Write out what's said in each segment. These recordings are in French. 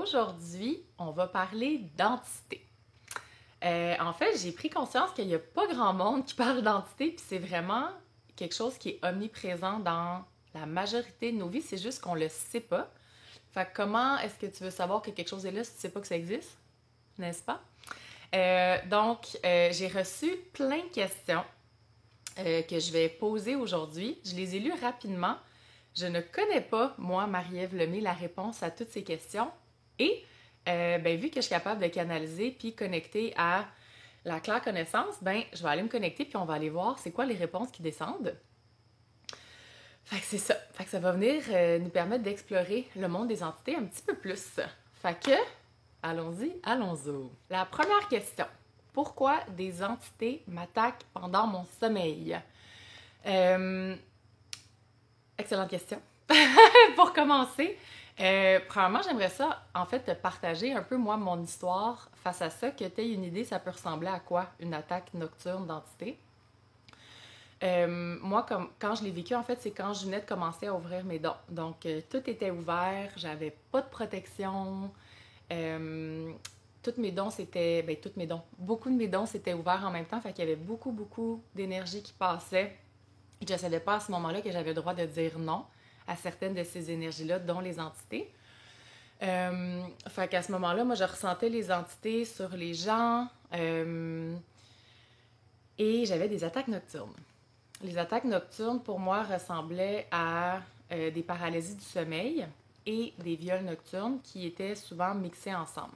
Aujourd'hui, on va parler d'entité. En fait, j'ai pris conscience qu'il n'y a pas grand monde qui parle d'entité, puis c'est vraiment quelque chose qui est omniprésent dans la majorité de nos vies, c'est juste qu'on le sait pas. Fait que comment est-ce que tu veux savoir que quelque chose est là si tu sais pas que ça existe, n'est-ce pas? Donc, j'ai reçu plein de questions que je vais poser aujourd'hui. Je les ai lues rapidement. Je ne connais pas, moi, Marie-Ève Lemay, la réponse à toutes ces questions. Et vu que je suis capable de canaliser puis connecter à la claire connaissance, je vais aller me connecter puis on va aller voir c'est quoi les réponses qui descendent. Fait que c'est ça. Fait que ça va venir nous permettre d'explorer le monde des entités un petit peu plus. Fait que, allons-y. La première question. Pourquoi des entités m'attaquent pendant mon sommeil? Excellente question. Pour commencer, premièrement, j'aimerais ça, en fait, te partager un peu, moi, mon histoire face à ça, que tu aies une idée, ça peut ressembler à quoi, une attaque nocturne d'entité. Moi, quand je l'ai vécu, en fait, c'est quand je venais de commencer à ouvrir mes dons. Donc, tout était ouvert, j'avais pas de protection. Tous mes dons, beaucoup de mes dons, c'était ouvert en même temps, fait qu'il y avait beaucoup d'énergie qui passait. Et je ne savais pas à ce moment-là que j'avais le droit de dire non à certaines de ces énergies-là, dont les entités. Fait qu'à ce moment-là, moi, je ressentais les entités sur les gens et j'avais des attaques nocturnes. Les attaques nocturnes, pour moi, ressemblaient à des paralysies du sommeil et des viols nocturnes qui étaient souvent mixés ensemble.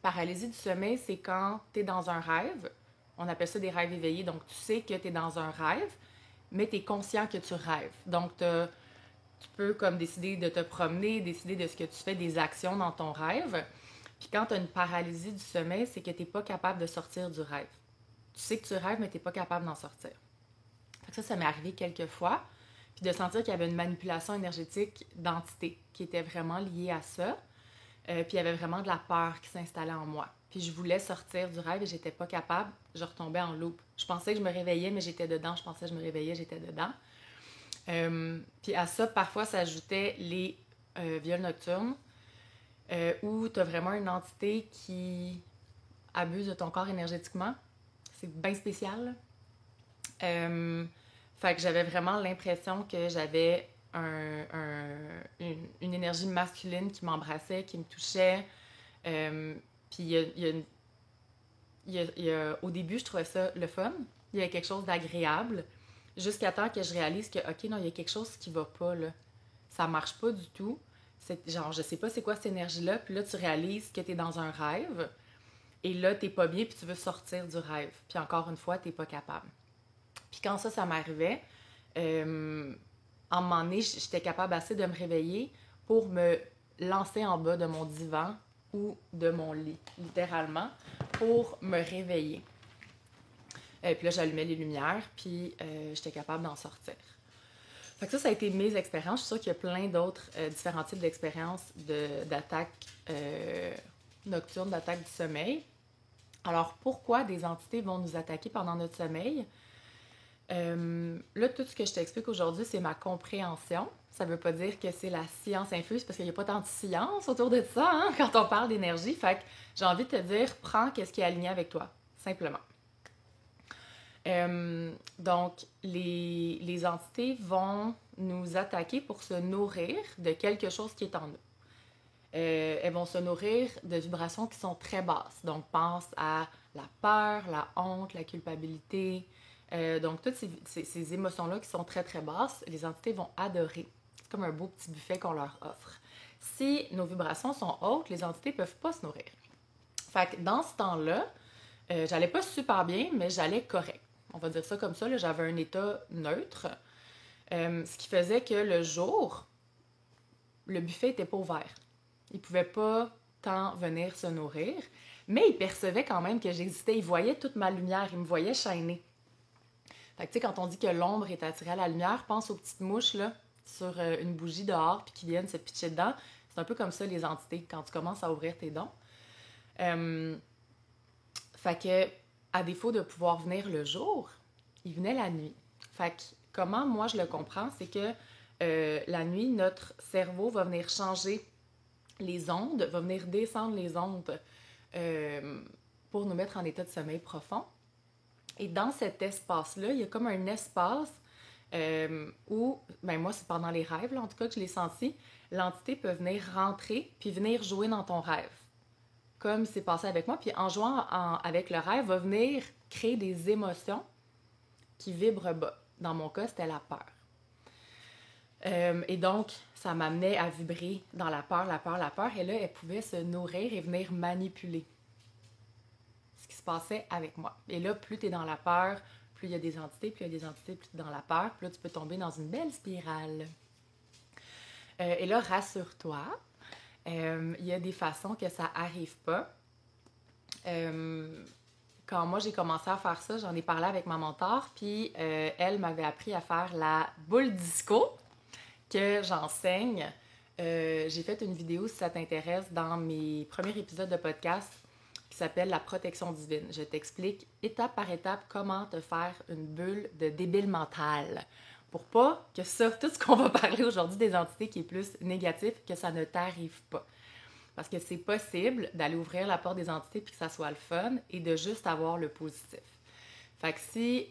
Paralysie du sommeil, c'est quand tu es dans un rêve. On appelle ça des rêves éveillés. Donc, tu sais que tu es dans un rêve, mais tu es conscient que tu rêves. Donc, tu peux comme décider de te promener, décider de ce que tu fais, des actions dans ton rêve. Puis quand tu as une paralysie du sommeil, c'est que tu n'es pas capable de sortir du rêve. Tu sais que tu rêves, mais tu n'es pas capable d'en sortir. Fait que ça m'est arrivé quelques fois. Puis de sentir qu'il y avait une manipulation énergétique d'entité qui était vraiment liée à ça. Puis il y avait vraiment de la peur qui s'installait en moi. Puis je voulais sortir du rêve et j'étais pas capable. Je retombais en loop. Je pensais que je me réveillais, mais j'étais dedans. Je pensais que je me réveillais, j'étais dedans. Puis à ça, parfois, s'ajoutaient les viols nocturnes où tu as vraiment une entité qui abuse de ton corps énergétiquement. C'est bien spécial. Fait que j'avais vraiment l'impression que j'avais une énergie masculine qui m'embrassait, qui me touchait. Puis au début, je trouvais ça le fun. Il y avait quelque chose d'agréable. Jusqu'à temps que je réalise que, OK, non, il y a quelque chose qui va pas, là. Ça marche pas du tout. C'est, genre, je sais pas c'est quoi cette énergie-là. Puis là, tu réalises que t'es dans un rêve. Et là, t'es pas bien, puis tu veux sortir du rêve. Puis encore une fois, t'es pas capable. Puis quand ça m'arrivait, à un moment donné, j'étais capable assez de me réveiller pour me lancer en bas de mon divan ou de mon lit, littéralement, pour me réveiller. Puis là, j'allumais les lumières, puis j'étais capable d'en sortir. Fait que ça a été mes expériences. Je suis sûre qu'il y a plein d'autres différents types d'expériences d'attaques nocturnes, d'attaques du sommeil. Alors, pourquoi des entités vont nous attaquer pendant notre sommeil? Là, tout ce que je t'explique aujourd'hui, c'est ma compréhension. Ça veut pas dire que c'est la science infuse, parce qu'il n'y a pas tant de science autour de ça, hein, quand on parle d'énergie. Fait que j'ai envie de te dire, prends ce qui est aligné avec toi, simplement. Donc, les entités vont nous attaquer pour se nourrir de quelque chose qui est en nous. Elles vont se nourrir de vibrations qui sont très basses. Donc, pense à la peur, la honte, la culpabilité. Donc, toutes ces émotions-là qui sont très, très basses, les entités vont adorer. C'est comme un beau petit buffet qu'on leur offre. Si nos vibrations sont hautes, les entités ne peuvent pas se nourrir. Fait que dans ce temps-là, j'allais pas super bien, mais j'allais correct. On va dire ça comme ça, là, j'avais un état neutre. Ce qui faisait que le jour, le buffet n'était pas ouvert. Il ne pouvait pas tant venir se nourrir, mais il percevait quand même que j'existais. Il voyait toute ma lumière, il me voyait shiner. Fait que tu sais, quand on dit que l'ombre est attirée à la lumière, pense aux petites mouches là, sur une bougie dehors puis qui viennent se pitcher dedans. C'est un peu comme ça les entités, quand tu commences à ouvrir tes dons. Fait que, à défaut de pouvoir venir le jour, il venait la nuit. Fait que, comment moi je le comprends, c'est que la nuit, notre cerveau va venir changer les ondes, va venir descendre les ondes pour nous mettre en état de sommeil profond. Et dans cet espace-là, il y a comme un espace où, ben moi, c'est pendant les rêves, là, en tout cas, que je l'ai senti, l'entité peut venir rentrer puis venir jouer dans ton rêve. Comme c'est passé avec moi. Puis en jouant avec le rêve, va venir créer des émotions qui vibrent bas. Dans mon cas, c'était la peur. Et donc, ça m'amenait à vibrer dans la peur, la peur, la peur. Et là, elle pouvait se nourrir et venir manipuler ce qui se passait avec moi. Et là, plus tu es dans la peur, plus il y a des entités, plus il y a des entités, plus tu es dans la peur. Puis là, tu peux tomber dans une belle spirale. Et là, rassure-toi, il y a des façons que ça arrive pas. Quand moi, j'ai commencé à faire ça, j'en ai parlé avec ma mentor, puis elle m'avait appris à faire la boule disco que j'enseigne. J'ai fait une vidéo, si ça t'intéresse, dans mes premiers épisodes de podcast qui s'appelle La protection divine. Je t'explique étape par étape comment te faire une bulle de débile mental pour pas que ça, tout ce qu'on va parler aujourd'hui des entités qui est plus négatif, que ça ne t'arrive pas. Parce que c'est possible d'aller ouvrir la porte des entités puis que ça soit le fun et de juste avoir le positif. Fait que si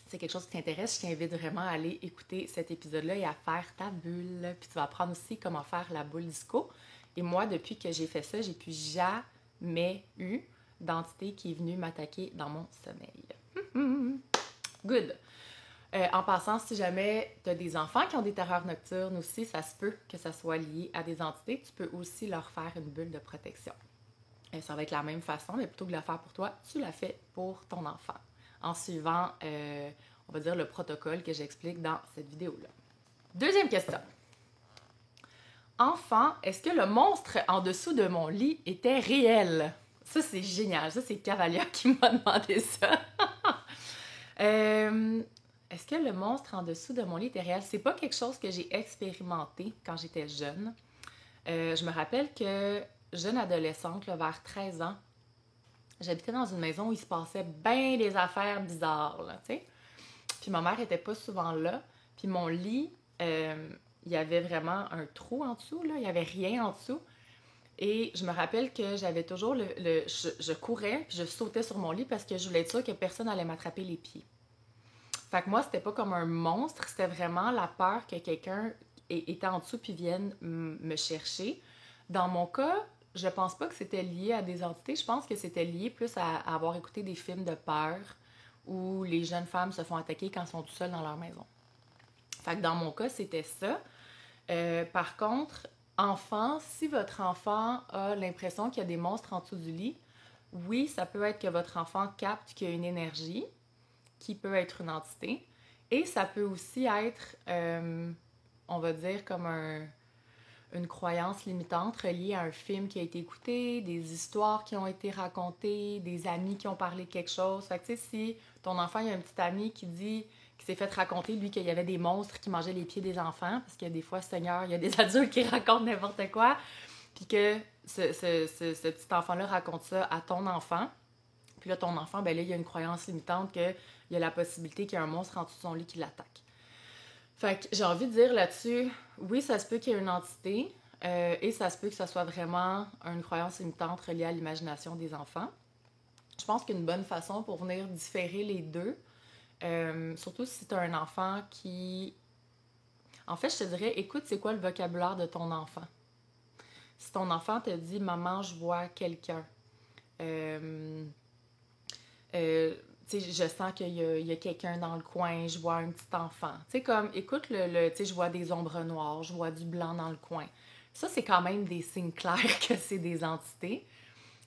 c'est quelque chose qui t'intéresse, je t'invite vraiment à aller écouter cet épisode-là et à faire ta bulle. Puis tu vas apprendre aussi comment faire la boule disco. Et moi, depuis que j'ai fait ça, j'ai plus jamais eu d'entité qui est venue m'attaquer dans mon sommeil. Good! En passant, si jamais tu as des enfants qui ont des terreurs nocturnes aussi, ça se peut que ça soit lié à des entités. Tu peux aussi leur faire une bulle de protection. Ça va être la même façon, mais plutôt que de la faire pour toi, tu la fais pour ton enfant, en suivant, on va dire, le protocole que j'explique dans cette vidéo-là. Deuxième question. Enfant, est-ce que le monstre en dessous de mon lit était réel? Ça, c'est génial. Ça, c'est Cavalia qui m'a demandé ça. Est-ce que le monstre en dessous de mon lit était réel? C'est pas quelque chose que j'ai expérimenté quand j'étais jeune. Je me rappelle que, jeune adolescente, là, vers 13 ans, j'habitais dans une maison où il se passait bien des affaires bizarres, là, tu sais. Puis ma mère était pas souvent là. Puis mon lit, il y avait vraiment un trou en dessous, là. Il y avait rien en dessous. Et je me rappelle que j'avais toujours je courais, puis je sautais sur mon lit parce que je voulais être sûre que personne n'allait m'attraper les pieds. Fait que moi, c'était pas comme un monstre, c'était vraiment la peur que quelqu'un était en dessous puis vienne me chercher. Dans mon cas, je pense pas que c'était lié à des entités, je pense que c'était lié plus à avoir écouté des films de peur où les jeunes femmes se font attaquer quand elles sont toutes seules dans leur maison. Fait que dans mon cas, c'était ça. Par contre, enfant, si votre enfant a l'impression qu'il y a des monstres en dessous du lit, oui, ça peut être que votre enfant capte qu'il y a une énergie qui peut être une entité. Et ça peut aussi être, on va dire, comme une croyance limitante reliée à un film qui a été écouté, des histoires qui ont été racontées, des amis qui ont parlé de quelque chose. Fait que tu sais, si ton enfant, il y a un petit ami qui dit, qui s'est fait raconter, lui, qu'il y avait des monstres qui mangeaient les pieds des enfants, parce qu'il y a des fois, Seigneur, il y a des adultes qui racontent n'importe quoi, puis que ce petit enfant-là raconte ça à ton enfant, puis là, ton enfant, ben là, il y a une croyance limitante qu'il y a la possibilité qu'il y ait un monstre en dessous de son lit qui l'attaque. Fait que j'ai envie de dire là-dessus, oui, ça se peut qu'il y ait une entité, et ça se peut que ça soit vraiment une croyance limitante reliée à l'imagination des enfants. Je pense qu'une bonne façon pour venir différer les deux, surtout si tu as un enfant qui... En fait, je te dirais, écoute, c'est quoi le vocabulaire de ton enfant? Si ton enfant te dit « Maman, je vois quelqu'un », je sens qu'il y a quelqu'un dans le coin, je vois un petit enfant. Tu sais, comme, écoute, tu sais, je vois des ombres noires, je vois du blanc dans le coin. Ça, c'est quand même des signes clairs que c'est des entités.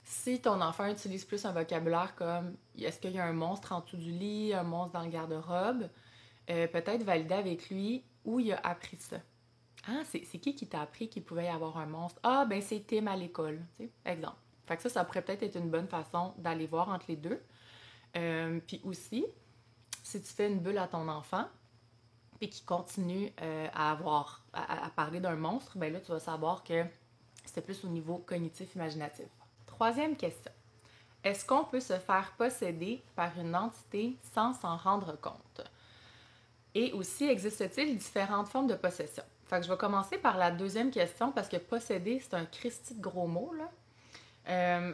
Si ton enfant utilise plus un vocabulaire comme est-ce qu'il y a un monstre en dessous du lit, un monstre dans le garde-robe, peut-être valider avec lui où il a appris ça. Ah, c'est qui t'a appris qu'il pouvait y avoir un monstre? Ah, ben c'est Tim à l'école, tu sais, exemple. Fait que ça pourrait peut-être être une bonne façon d'aller voir entre les deux. Puis aussi, si tu fais une bulle à ton enfant, puis qu'il continue à parler d'un monstre, ben là, tu vas savoir que c'est plus au niveau cognitif-imaginatif. Troisième question. Est-ce qu'on peut se faire posséder par une entité sans s'en rendre compte? Et aussi, existe-t-il différentes formes de possession? Fait que je vais commencer par la deuxième question parce que posséder, c'est un Christi de gros mot, là.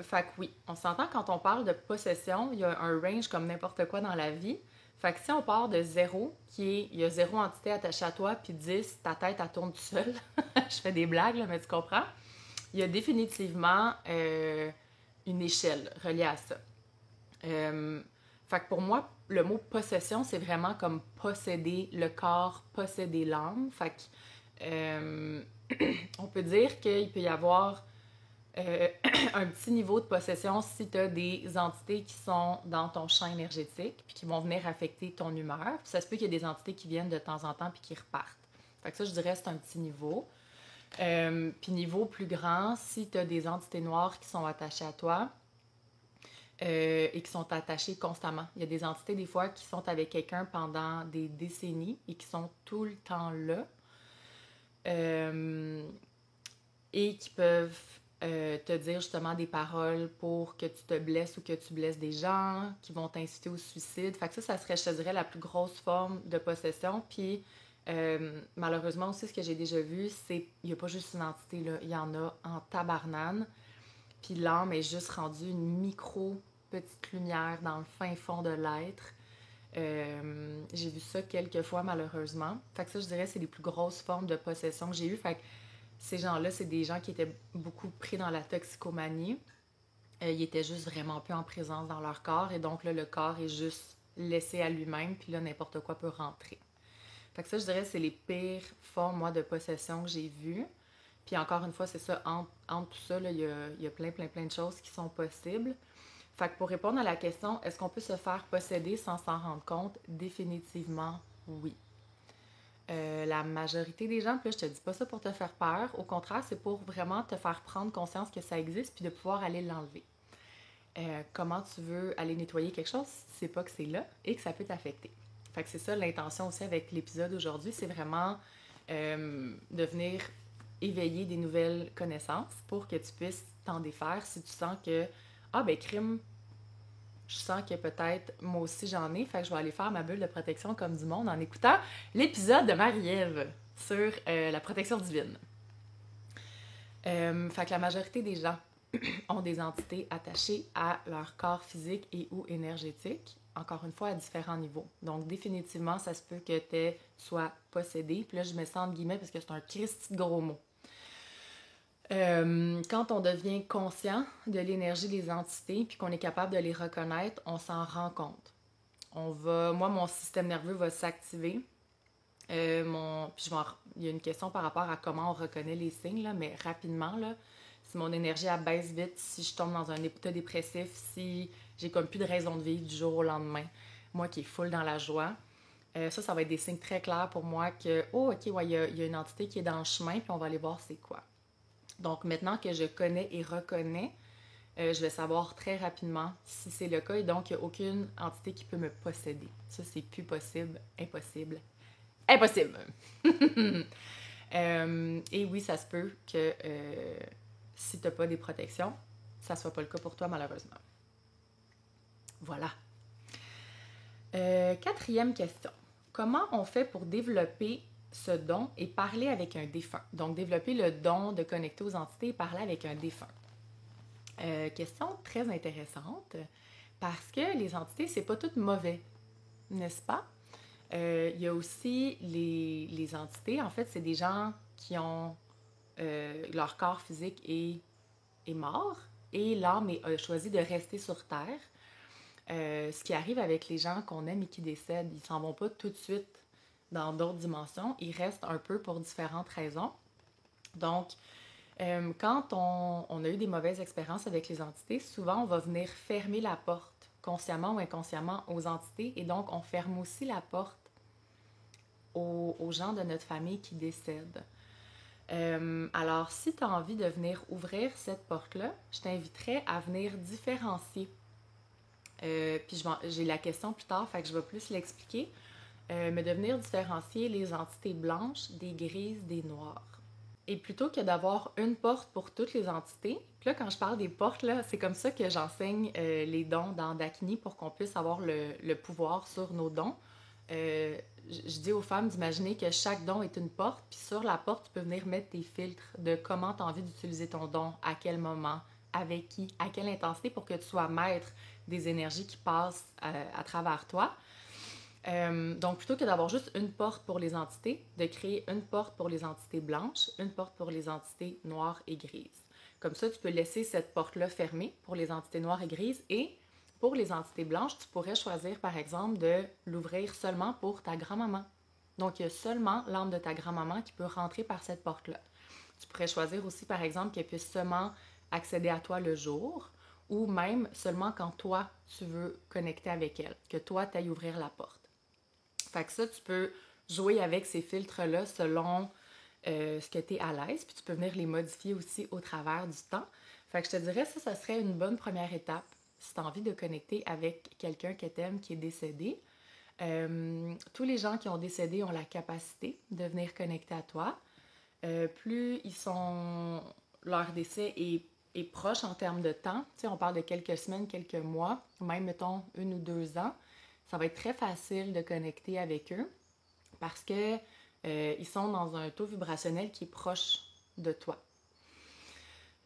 Fait que oui, on s'entend quand on parle de possession, il y a un range comme n'importe quoi dans la vie. Fait que si on part de zéro, il y a zéro entité attachée à toi, puis 10, ta tête, elle tourne tout seul. Je fais des blagues, là, mais tu comprends. Il y a définitivement une échelle reliée à ça. Fait que pour moi, le mot possession, c'est vraiment comme posséder le corps, posséder l'âme. Fait que on peut dire qu'il peut y avoir un petit niveau de possession si tu as des entités qui sont dans ton champ énergétique puis qui vont venir affecter ton humeur. Puis ça se peut qu'il y ait des entités qui viennent de temps en temps puis qui repartent. Fait que ça, je dirais, c'est un petit niveau. Puis niveau plus grand, si tu as des entités noires qui sont attachées à toi et qui sont attachées constamment. Il y a des entités, des fois, qui sont avec quelqu'un pendant des décennies et qui sont tout le temps là et qui peuvent te dire justement des paroles pour que tu te blesses ou que tu blesses des gens, qui vont t'inciter au suicide. Fait que ça serait, je te dirais, la plus grosse forme de possession. Puis malheureusement aussi, ce que j'ai déjà vu, c'est il n'y a pas juste une entité, là. Il y en a en tabarnane. Puis l'âme est juste rendue une micro petite lumière dans le fin fond de l'être. J'ai vu ça quelques fois, malheureusement. Fait que ça, je dirais, c'est les plus grosses formes de possession que j'ai eues. Fait que ces gens-là, c'est des gens qui étaient beaucoup pris dans la toxicomanie. Ils étaient juste vraiment peu en présence dans leur corps. Et donc, là, le corps est juste laissé à lui-même. Puis là, n'importe quoi peut rentrer. Fait que ça, je dirais, c'est les pires formes, moi, de possession que j'ai vues. Puis encore une fois, c'est ça, entre tout ça, là, il y a plein de choses qui sont possibles. Fait que pour répondre à la question, est-ce qu'on peut se faire posséder sans s'en rendre compte? Définitivement, oui. La majorité des gens, puis là, je te dis pas ça pour te faire peur. Au contraire, c'est pour vraiment te faire prendre conscience que ça existe puis de pouvoir aller l'enlever. Comment tu veux aller nettoyer quelque chose si tu sais pas que c'est là et que ça peut t'affecter? Fait que c'est ça l'intention aussi avec l'épisode d'aujourd'hui, c'est vraiment de venir éveiller des nouvelles connaissances pour que tu puisses t'en défaire si tu sens que ah ben crime, je sens que peut-être moi aussi j'en ai, fait que je vais aller faire ma bulle de protection comme du monde en écoutant l'épisode de Marie-Ève sur la protection divine. Fait que la majorité des gens ont des entités attachées à leur corps physique et ou énergétique, encore une fois à différents niveaux. Donc définitivement, ça se peut que tu sois possédé. Puis là, je me sens entre guillemets parce que c'est un Christi de gros mot. Quand on devient conscient de l'énergie des entités puis qu'on est capable de les reconnaître, on s'en rend compte. Moi, mon système nerveux va s'activer. Puis il y a une question par rapport à comment on reconnaît les signes, là, mais rapidement, là, si mon énergie abaisse vite, si je tombe dans un état dépressif, si j'ai comme plus de raison de vivre du jour au lendemain, moi qui est full dans la joie, ça va être des signes très clairs pour moi que, oh, ok, ouais, il y a une entité qui est dans le chemin, puis on va aller voir c'est quoi. Donc maintenant que je connais et reconnais, je vais savoir très rapidement si c'est le cas et donc il n'y a aucune entité qui peut me posséder. Ça, c'est plus possible, impossible. Impossible! Et oui, ça se peut que si tu n'as pas des protections, ça ne soit pas le cas pour toi, malheureusement. Voilà. Quatrième question. Comment on fait pour développer ce don et parler avec un défunt? Donc, développer le don de connecter aux entités et parler avec un défunt. Question très intéressante parce que les entités, c'est pas tout mauvais, n'est-ce pas? Il y a aussi les entités, en fait, c'est des gens qui ont leur corps physique est mort et l'âme a choisi de rester sur Terre. Ce qui arrive avec les gens qu'on aime et qui décèdent, ils s'en vont pas tout de suite dans d'autres dimensions, ils restent un peu pour différentes raisons. Donc, quand on a eu des mauvaises expériences avec les entités, souvent on va venir fermer la porte, consciemment ou inconsciemment, aux entités et donc on ferme aussi la porte aux gens de notre famille qui décèdent. Alors, si tu as envie de venir ouvrir cette porte-là, je t'inviterais à venir différencier. Puis j'ai la question plus tard, fait que je vais plus l'expliquer. Mais de venir différencier les entités blanches des grises, des noires. Et plutôt que d'avoir une porte pour toutes les entités, puis là, quand je parle des portes, là, c'est comme ça que j'enseigne les dons dans Dakini pour qu'on puisse avoir le pouvoir sur nos dons. je dis aux femmes d'imaginer que chaque don est une porte, puis sur la porte, tu peux venir mettre tes filtres de comment tu as envie d'utiliser ton don, à quel moment, avec qui, à quelle intensité pour que tu sois maître des énergies qui passent à travers toi. Donc, plutôt que d'avoir juste une porte pour les entités, de créer une porte pour les entités blanches, une porte pour les entités noires et grises. Comme ça, tu peux laisser cette porte-là fermée pour les entités noires et grises et pour les entités blanches, tu pourrais choisir, par exemple, de l'ouvrir seulement pour ta grand-maman. Donc, il y a seulement l'âme de ta grand-maman qui peut rentrer par cette porte-là. Tu pourrais choisir aussi, par exemple, qu'elle puisse seulement accéder à toi le jour ou même seulement quand toi, tu veux connecter avec elle, que toi, tu ailles ouvrir la porte. Fait que ça, tu peux jouer avec ces filtres-là selon ce que tu es à l'aise, puis tu peux venir les modifier aussi au travers du temps. Fait que je te dirais, ça serait une bonne première étape si tu as envie de connecter avec quelqu'un que tu aimes qui est décédé. Tous les gens qui ont décédé ont la capacité de venir connecter à toi. Plus ils sont, leur décès est proche en termes de temps, tu sais, on parle de quelques semaines, quelques mois, même mettons 1 ou 2 ans, ça va être très facile de connecter avec eux parce que ils sont dans un taux vibrationnel qui est proche de toi.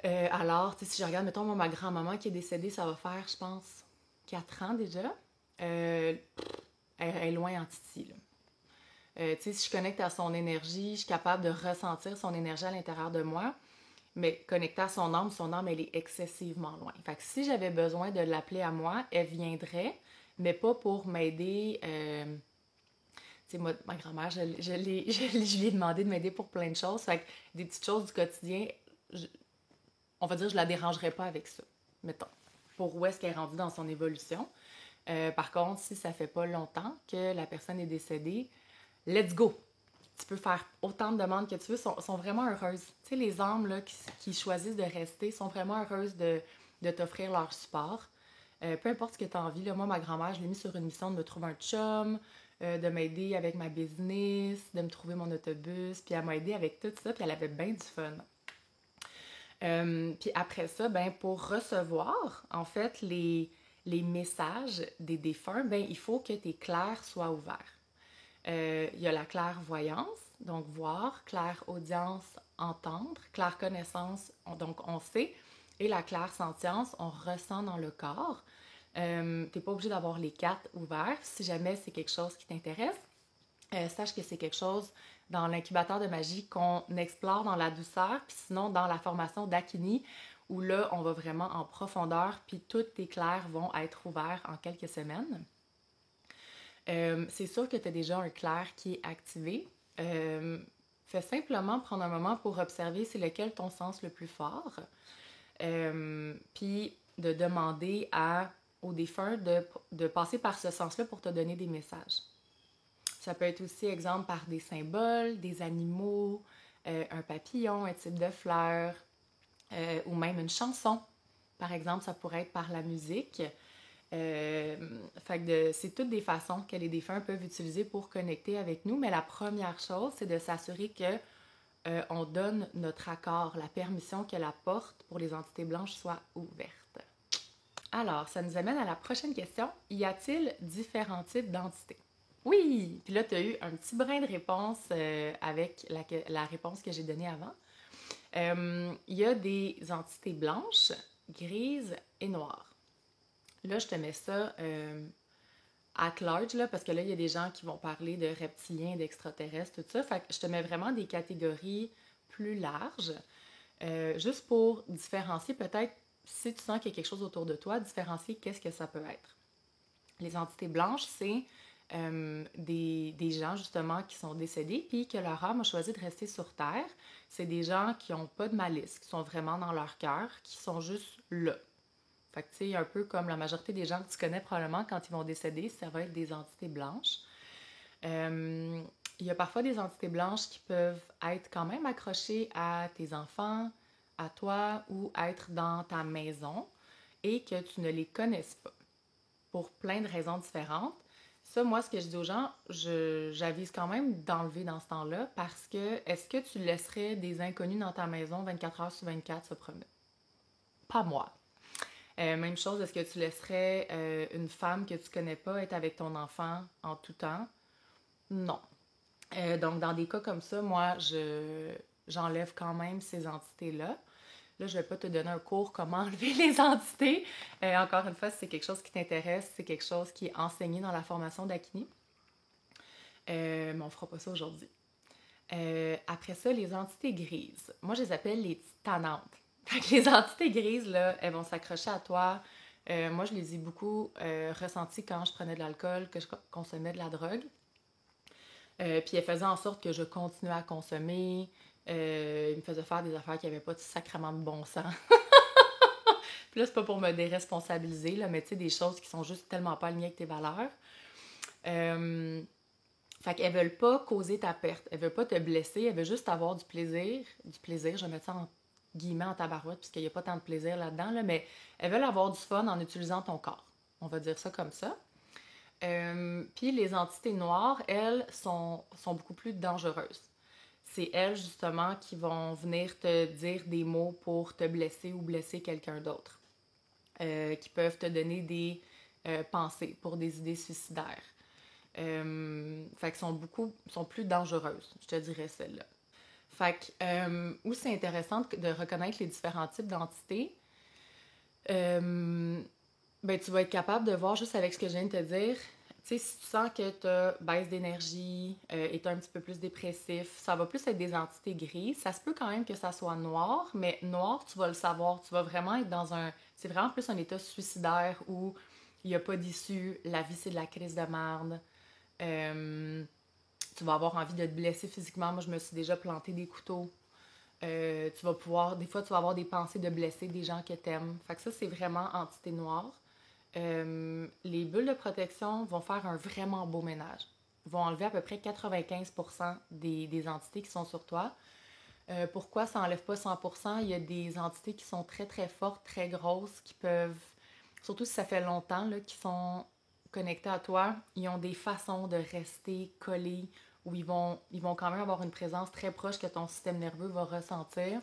Alors, tu sais, si je regarde, mettons, moi, ma grand-maman qui est décédée, ça va faire, je pense, 4 ans déjà. Elle est loin en Titi, là. Tu sais, si je connecte à son énergie, je suis capable de ressentir son énergie à l'intérieur de moi. Mais connectée à son âme, elle est excessivement loin. Fait que si j'avais besoin de l'appeler à moi, elle viendrait, mais pas pour m'aider. Tu sais, moi, ma grand-mère, je lui ai demandé de m'aider pour plein de choses. Fait que des petites choses du quotidien, on va dire, je la dérangerais pas avec ça, mettons. Pour où est-ce qu'elle est rendue dans son évolution. Par contre, si ça fait pas longtemps que la personne est décédée, let's go! Tu peux faire autant de demandes que tu veux, sont vraiment heureuses. Tu sais, les âmes là, qui choisissent de rester sont vraiment heureuses de t'offrir leur support. Peu importe ce que tu as envie. Là, moi, ma grand-mère, je l'ai mis sur une mission de me trouver un chum, de m'aider avec ma business, de me trouver mon autobus, puis elle m'a aidé avec tout ça, puis elle avait bien du fun. Puis après ça, ben, pour recevoir, en fait, les messages des défunts, ben, il faut que tes clairs soient ouverts. Il y a la clairvoyance, donc voir, clairaudience, entendre, clairconnaissance, donc on sait, et la clairsentience, on ressent dans le corps. T'es pas obligé d'avoir les 4 ouverts. Si jamais c'est quelque chose qui t'intéresse, sache que c'est quelque chose dans l'incubateur de magie qu'on explore dans la douceur, puis sinon dans la formation d'Akini, où là, on va vraiment en profondeur, puis tous tes clairs vont être ouverts en quelques semaines. C'est sûr que tu as déjà un clair qui est activé. Fais simplement prendre un moment pour observer c'est lequel ton sens le plus fort. Puis de demander au défunt de passer par ce sens-là pour te donner des messages. Ça peut être aussi, exemple, par des symboles, des animaux, un papillon, un type de fleur, ou même une chanson. Par exemple, ça pourrait être par la musique. Fait que c'est toutes des façons que les défunts peuvent utiliser pour connecter avec nous, mais la première chose, c'est de s'assurer que on donne notre accord, la permission que la porte pour les entités blanches soit ouverte. Alors, ça nous amène à la prochaine question. Y a-t-il différents types d'entités? Oui! Puis là, tu as eu un petit brin de réponse avec la réponse que j'ai donnée avant. Il y a des entités blanches, grises et noires. Là, je te mets ça at large, là, parce que là, il y a des gens qui vont parler de reptiliens, d'extraterrestres, tout ça. Fait que je te mets vraiment des catégories plus larges, juste pour différencier peut-être, si tu sens qu'il y a quelque chose autour de toi, différencier qu'est-ce que ça peut être. Les entités blanches, c'est des gens, justement, qui sont décédés, puis que leur âme a choisi de rester sur Terre. C'est des gens qui n'ont pas de malice, qui sont vraiment dans leur cœur, qui sont juste là. Fait que, tu sais, un peu comme la majorité des gens que tu connais probablement, quand ils vont décéder, ça va être des entités blanches. Il y a parfois des entités blanches qui peuvent être quand même accrochées à tes enfants, à toi, ou être dans ta maison, et que tu ne les connaisses pas, pour plein de raisons différentes. Ça, moi, ce que je dis aux gens, j'avise quand même d'enlever dans ce temps-là, parce que est-ce que tu laisserais des inconnus dans ta maison 24 heures sur 24 se promener? Pas moi. Même chose, est-ce que tu laisserais une femme que tu connais pas être avec ton enfant en tout temps? Non. Donc, dans des cas comme ça, moi, j'enlève quand même ces entités-là. Là, je ne vais pas te donner un cours comment enlever les entités. Encore une fois, si c'est quelque chose qui t'intéresse, c'est quelque chose qui est enseigné dans la formation d'Akini. Mais on ne fera pas ça aujourd'hui. Après ça, les entités grises. Moi, je les appelle les petites tannantes. Fait que les entités grises, là, elles vont s'accrocher à toi. Moi, je les ai beaucoup ressenties quand je prenais de l'alcool, que je consommais de la drogue. Puis elles faisaient en sorte que je continuais à consommer. Ils me faisaient faire des affaires qui n'avaient pas de sacrément de bon sens. Puis là, c'est pas pour me déresponsabiliser, là, mais tu sais, des choses qui sont juste tellement pas alignées avec tes valeurs. Fait qu'elles veulent pas causer ta perte. Elles veulent pas te blesser. Elles veulent juste avoir du plaisir. Du plaisir, je vais mettre ça en guillemets en tabarouette, puisqu'il n'y a pas tant de plaisir là-dedans, là, mais elles veulent avoir du fun en utilisant ton corps. On va dire ça comme ça. Puis les entités noires, elles, sont beaucoup plus dangereuses. C'est elles, justement, qui vont venir te dire des mots pour te blesser ou blesser quelqu'un d'autre. Qui peuvent te donner des pensées pour des idées suicidaires. Fait qu'elles sont plus dangereuses, je te dirais celle-là. Fait que, où c'est intéressant de reconnaître les différents types d'entités, ben, tu vas être capable de voir juste avec ce que je viens de te dire. Tu sais, si tu sens que tu as baisse d'énergie, et tu es un petit peu plus dépressif, ça va plus être des entités grises. Ça se peut quand même que ça soit noir, mais noir, tu vas le savoir. Tu vas vraiment être dans un... C'est vraiment plus un état suicidaire où il n'y a pas d'issue, la vie c'est de la crise de merde. Tu vas avoir envie de te blesser physiquement. Moi, je me suis déjà planté des couteaux. Tu vas pouvoir... Des fois, tu vas avoir des pensées de blesser des gens que t'aimes. Fait que ça, c'est vraiment entité noire. Les bulles de protection vont faire un vraiment beau ménage. Ils vont enlever à peu près 95% des entités qui sont sur toi. Pourquoi ça n'enlève pas 100%? Il y a des entités qui sont très très fortes, très grosses, qui peuvent, surtout si ça fait longtemps, là, qui sont connectées à toi, ils ont des façons de rester collés, où ils vont quand même avoir une présence très proche que ton système nerveux va ressentir.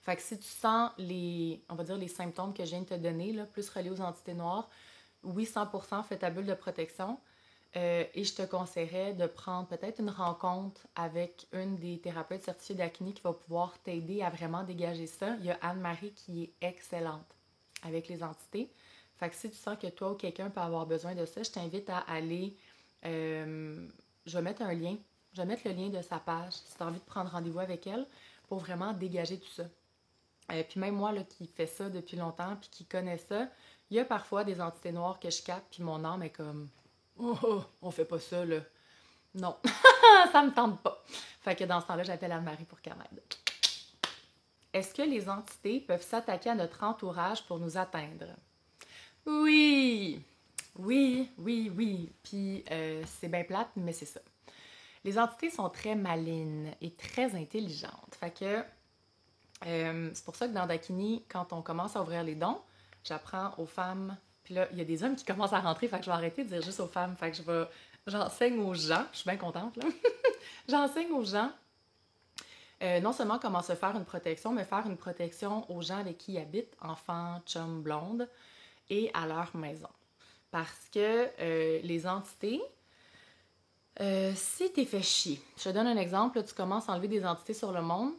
Fait que si tu sens on va dire les symptômes que je viens de te donner, là, plus reliés aux entités noires, oui, 100%, fais ta bulle de protection. Et je te conseillerais de prendre peut-être une rencontre avec une des thérapeutes certifiées d'Akini qui va pouvoir t'aider à vraiment dégager ça. Il y a Anne-Marie qui est excellente avec les entités. Fait que si tu sens que toi ou quelqu'un peut avoir besoin de ça, je t'invite à aller... je vais mettre un lien. Je vais mettre le lien de sa page si tu as envie de prendre rendez-vous avec elle pour vraiment dégager tout ça. Puis même moi, là, qui fais ça depuis longtemps, puis qui connais ça, il y a parfois des entités noires que je capte, puis mon âme est comme « Oh, on fait pas ça, là. » Non, ça me tente pas. Fait que dans ce temps-là, j'appelle Anne-Marie pour qu'elle m'aide. Est-ce que les entités peuvent s'attaquer à notre entourage pour nous atteindre? Oui! Oui, oui, oui. Puis c'est bien plate, mais c'est ça. Les entités sont très malines et très intelligentes. Fait que c'est pour ça que dans Dakini, quand on commence à ouvrir les dons, j'apprends aux femmes. Puis là, il y a des hommes qui commencent à rentrer, fait que je vais arrêter de dire juste aux femmes. Fait que j'enseigne aux gens, je suis bien contente, là. J'enseigne aux gens non seulement comment se faire une protection, mais faire une protection aux gens avec qui ils habitent, enfants, chums, blondes, et à leur maison. Parce que les entités, si t'es fait chier, je te donne un exemple, là, tu commences à enlever des entités sur le monde,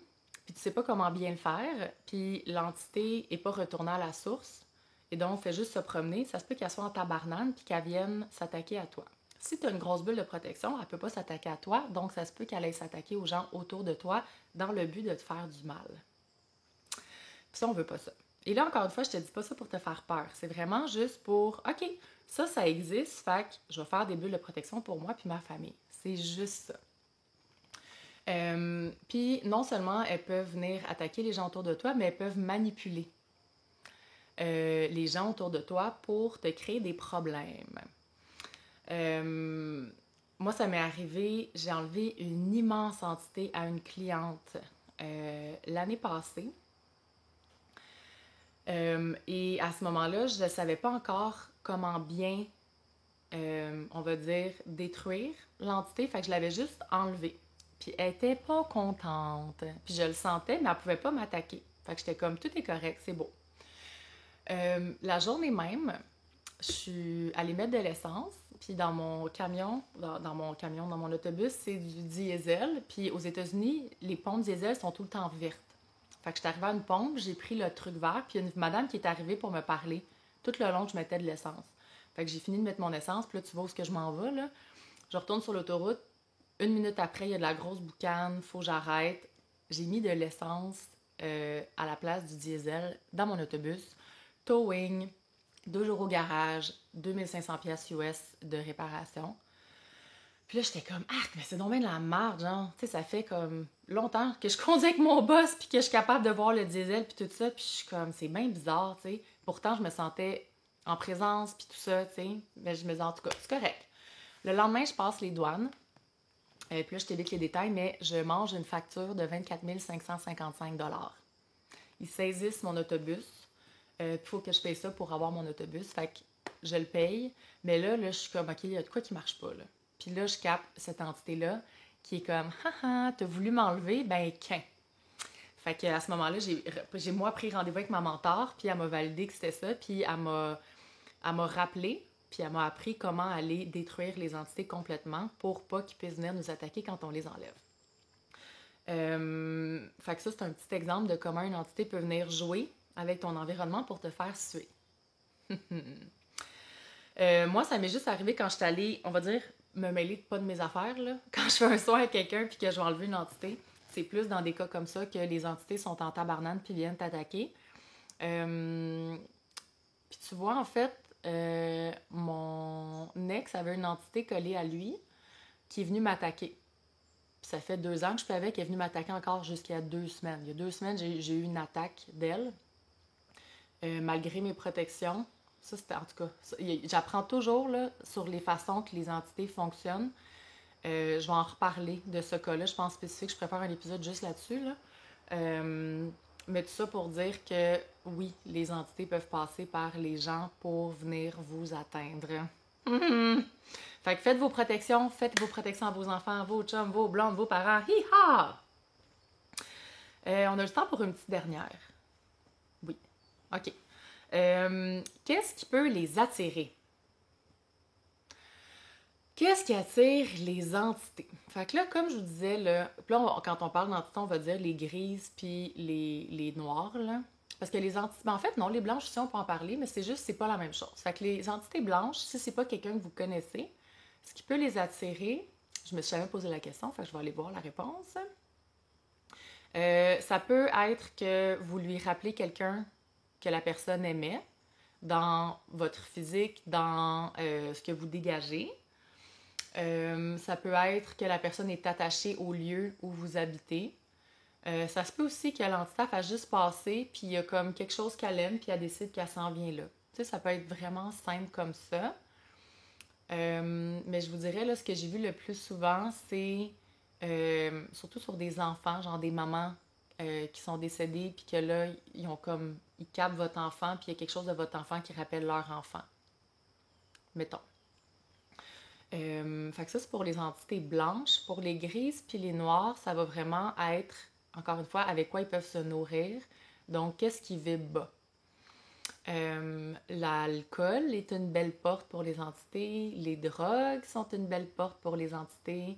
puis tu sais pas comment bien le faire, puis l'entité n'est pas retournée à la source, et donc fait juste se promener, ça se peut qu'elle soit en tabarnane puis qu'elle vienne s'attaquer à toi. Si tu as une grosse bulle de protection, elle ne peut pas s'attaquer à toi, donc ça se peut qu'elle aille s'attaquer aux gens autour de toi dans le but de te faire du mal. Puis ça, on veut pas ça. Et là, encore une fois, je te dis pas ça pour te faire peur. C'est vraiment juste pour, OK, ça existe, fait que je vais faire des bulles de protection pour moi puis ma famille. C'est juste ça. Puis non seulement elles peuvent venir attaquer les gens autour de toi, mais elles peuvent manipuler les gens autour de toi pour te créer des problèmes. Moi, ça m'est arrivé, j'ai enlevé une immense entité à une cliente l'année passée. Et à ce moment-là, je ne savais pas encore comment bien, on va dire, détruire l'entité. Fait que je l'avais juste enlevée. Puis elle était pas contente. Puis je le sentais, mais elle pouvait pas m'attaquer. Fait que j'étais comme, tout est correct, c'est beau. La journée même, je suis allée mettre de l'essence, puis dans mon camion, dans mon autobus, c'est du diesel. Puis aux États-Unis, les pompes diesel sont tout le temps vertes. Fait que je suis arrivée à une pompe, j'ai pris le truc vert, puis il y a une madame qui est arrivée pour me parler tout le long que je mettais de l'essence. Fait que j'ai fini de mettre mon essence, puis là, tu vois où est-ce que je m'en vais, là. Je retourne sur l'autoroute. Une minute après, il y a de la grosse boucane, faut que j'arrête. J'ai mis de l'essence à la place du diesel dans mon autobus. Towing, 2 jours au garage, 2500$ US de réparation. Puis là, j'étais comme, ah, mais c'est donc bien de la merde, genre. Tu sais, ça fait comme longtemps que je conduis avec mon boss, puis que je suis capable de voir le diesel, puis tout ça. Puis je suis comme, c'est bien bizarre, tu sais. Pourtant, je me sentais en présence, puis tout ça, tu sais. Mais je me disais, en tout cas, c'est correct. Le lendemain, je passe les douanes. Puis là, je t'évite les détails, mais je mange une facture de 24 555 $. Ils saisissent mon autobus. Il faut que je paye ça pour avoir mon autobus. Fait que je le paye. Mais là, je suis comme, OK, il y a de quoi qui marche pas, là. Puis là, je capte cette entité-là qui est comme, haha, t'as voulu m'enlever? Ben, qu'un. Fait que à ce moment-là, j'ai moi pris rendez-vous avec ma mentor, puis elle m'a validé que c'était ça, puis elle m'a rappelé, puis elle m'a appris comment aller détruire les entités complètement pour pas qu'ils puissent venir nous attaquer quand on les enlève. Fait que ça, c'est un petit exemple de comment une entité peut venir jouer avec ton environnement pour te faire suer. Moi, ça m'est juste arrivé quand je suis allée, on va dire, me mêler pas de mes affaires, là. Quand je fais un soin à quelqu'un puis que je vais enlever une entité, c'est plus dans des cas comme ça que les entités sont en tabarnane puis viennent t'attaquer. Puis tu vois, en fait, mon ex avait une entité collée à lui qui est venue m'attaquer. Puis ça fait 2 ans que je suis avec, elle est venue m'attaquer encore jusqu'à 2 semaines. Il y a 2 semaines, j'ai eu une attaque d'elle, malgré mes protections. Ça, c'était en tout cas. J'apprends toujours là, sur les façons que les entités fonctionnent. Je vais en reparler de ce cas-là. Je pense spécifique, je préfère un épisode juste là-dessus. Là. Mais tout ça pour dire que oui, les entités peuvent passer par les gens pour venir vous atteindre. Fait que faites vos protections à vos enfants, vos chums, vos blondes, vos parents. Hi-ha! On a le temps pour une petite dernière. Oui. OK. Qu'est-ce qui peut les attirer? Qu'est-ce qui attire les entités? Fait que là, comme je vous disais, là, quand on parle d'entités, on va dire les grises puis les noires, là. Parce que les entités... Ben, en fait, non, les blanches aussi, on peut en parler, mais c'est juste, c'est pas la même chose. Fait que les entités blanches, si c'est pas quelqu'un que vous connaissez, ce qui peut les attirer, je me suis jamais posé la question, fait que je vais aller voir la réponse. Ça peut être que vous lui rappelez quelqu'un que la personne aimait dans votre physique, dans ce que vous dégagez. Ça peut être que la personne est attachée au lieu où vous habitez. Ça se peut aussi que l'entité fasse juste passer, puis il y a comme quelque chose qu'elle aime, puis elle décide qu'elle s'en vient là. Tu sais, ça peut être vraiment simple comme ça. Mais je vous dirais, là, ce que j'ai vu le plus souvent, c'est surtout sur des enfants, genre des mamans qui sont décédées, puis que là, ils captent votre enfant, puis il y a quelque chose de votre enfant qui rappelle leur enfant. Mettons. Fait que ça, c'est pour les entités blanches. Pour les grises puis les noires, ça va vraiment être, encore une fois, avec quoi ils peuvent se nourrir. Donc, qu'est-ce qui vibre bas? L'alcool est une belle porte pour les entités. Les drogues sont une belle porte pour les entités.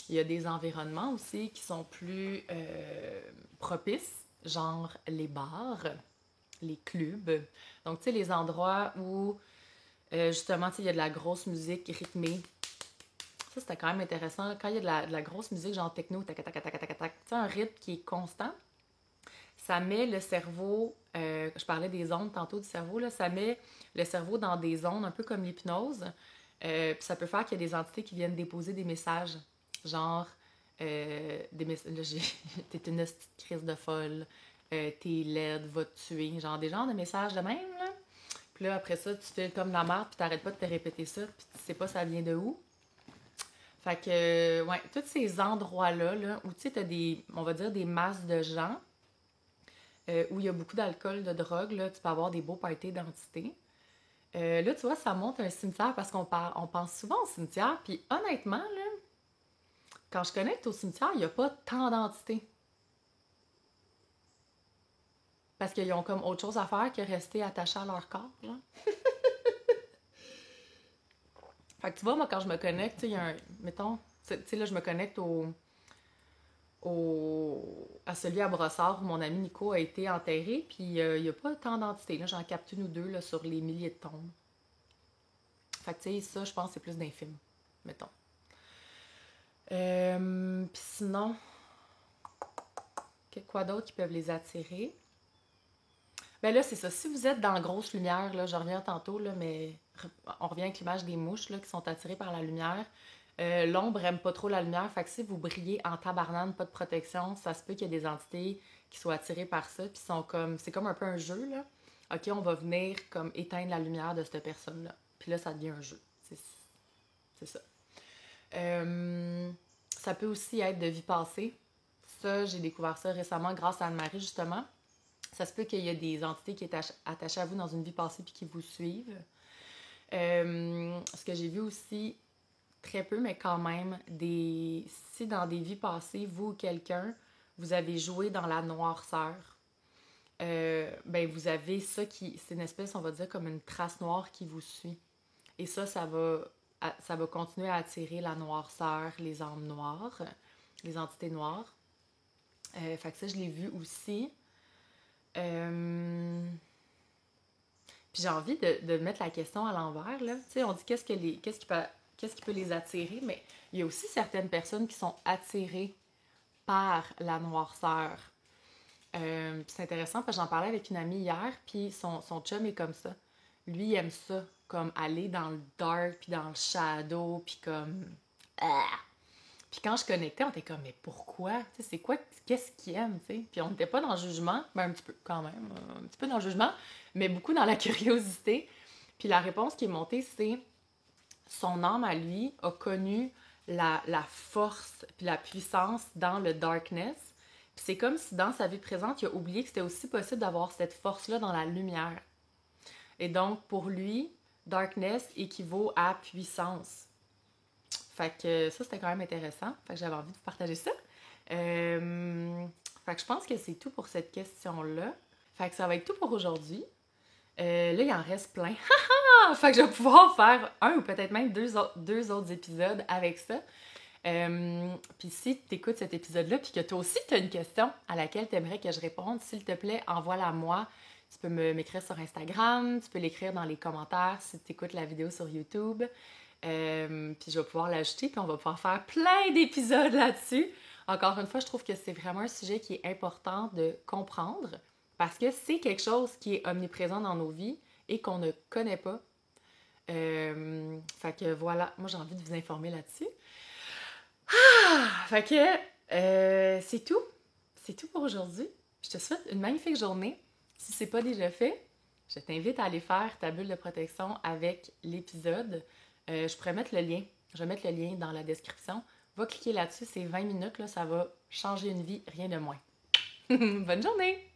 Il y a des environnements aussi qui sont plus propices, genre les bars, les clubs. Donc, tu sais, les endroits où, justement, il y a de la grosse musique rythmée. Ça, c'était quand même intéressant. Quand il y a de la grosse musique, genre techno, tac, tac, tac, tac, tac, tac, tu sais, un rythme qui est constant, ça met le cerveau, je parlais des ondes tantôt du cerveau, là, ça met le cerveau dans des ondes un peu comme l'hypnose. Puis ça peut faire qu'il y a des entités qui viennent déposer des messages, genre, t'es une petite crise de folle, t'es laide, va te tuer, genre des genres de messages de même, là. Puis là, après ça, tu fais comme la merde, puis t'arrêtes pas de te répéter ça, puis tu sais pas ça vient de où. Fait que, ouais, tous ces endroits-là, là, où tu sais, t'as on va dire, des masses de gens, où il y a beaucoup d'alcool, de drogue, là, tu peux avoir des beaux parties d'entités. Là, tu vois, ça monte un cimetière parce on pense souvent au cimetière, puis honnêtement, là, quand je connecte au cimetière, il n'y a pas tant d'entités. Parce qu'ils ont comme autre chose à faire que rester attachés à leur corps, là. Fait que tu vois, moi, quand je me connecte, tu sais, il y a un... Mettons, tu sais, là, je me connecte à celui à Brossard où mon ami Nico a été enterré, puis il n'y a pas tant d'entités. Là, j'en capte une ou deux là, sur les milliers de tombes. Fait que, tu sais, ça, je pense que c'est plus d'infime, mettons. Puis sinon, quoi d'autre qui peuvent les attirer? Ben là, c'est ça. Si vous êtes dans la grosse lumière, là, je reviens tantôt, là, mais on revient avec l'image des mouches là, qui sont attirées par la lumière. L'ombre aime pas trop la lumière, fait que si vous brillez en tabarnane, pas de protection, ça se peut qu'il y ait des entités qui soient attirées par ça, puis sont comme, c'est comme un peu un jeu, là. Ok, on va venir comme éteindre la lumière de cette personne-là. Puis là, ça devient un jeu. C'est ça. Ça peut aussi être de vie passée. Ça, j'ai découvert ça récemment grâce à Anne-Marie, justement. Ça se peut qu'il y ait des entités qui sont attachées à vous dans une vie passée puis qui vous suivent. Ce que j'ai vu aussi, très peu, mais quand même, si dans des vies passées, vous ou quelqu'un, vous avez joué dans la noirceur, ben vous avez ça qui... C'est une espèce, on va dire, comme une trace noire qui vous suit. Et ça va continuer à attirer la noirceur, les âmes noires, les entités noires. Fait que ça, je l'ai vu aussi. Puis j'ai envie de mettre la question à l'envers, là. Tu sais, on dit qu'est-ce qui peut les attirer, mais il y a aussi certaines personnes qui sont attirées par la noirceur. Puis c'est intéressant parce que j'en parlais avec une amie hier, puis son chum est comme ça. Lui, il aime ça, comme aller dans le dark, puis dans le shadow, puis comme... Ah! Puis quand je connectais, on était comme, mais pourquoi? Tu sais, c'est quoi? Qu'est-ce qu'il aime? Tu sais? Puis on n'était pas dans le jugement, ben un petit peu quand même, un petit peu dans le jugement, mais beaucoup dans la curiosité. Puis la réponse qui est montée, c'est son âme à lui a connu la force puis la puissance dans le darkness. Puis c'est comme si dans sa vie présente, il a oublié que c'était aussi possible d'avoir cette force-là dans la lumière. Et donc, pour lui, darkness équivaut à puissance. Fait que ça, c'était quand même intéressant. Fait que j'avais envie de vous partager ça. Fait que je pense que c'est tout pour cette question-là. Fait que ça va être tout pour aujourd'hui. Là, il en reste plein. Fait que je vais pouvoir faire un ou peut-être même deux autres épisodes avec ça. Puis si tu écoutes cet épisode-là puis que toi aussi tu as une question à laquelle tu aimerais que je réponde, s'il te plaît, envoie-la moi. Tu peux m'écrire sur Instagram, tu peux l'écrire dans les commentaires si tu écoutes la vidéo sur YouTube. Puis je vais pouvoir l'ajouter, puis on va pouvoir faire plein d'épisodes là-dessus. Encore une fois, je trouve que c'est vraiment un sujet qui est important de comprendre parce que c'est quelque chose qui est omniprésent dans nos vies et qu'on ne connaît pas. Fait que voilà, moi j'ai envie de vous informer là-dessus. Fait que c'est tout. C'est tout pour aujourd'hui. Je te souhaite une magnifique journée. Si c'est pas déjà fait, je t'invite à aller faire ta bulle de protection avec l'épisode. Je pourrais mettre le lien. Je vais mettre le lien dans la description. Va cliquer là-dessus, c'est 20 minutes, là, ça va changer une vie, rien de moins. Bonne journée!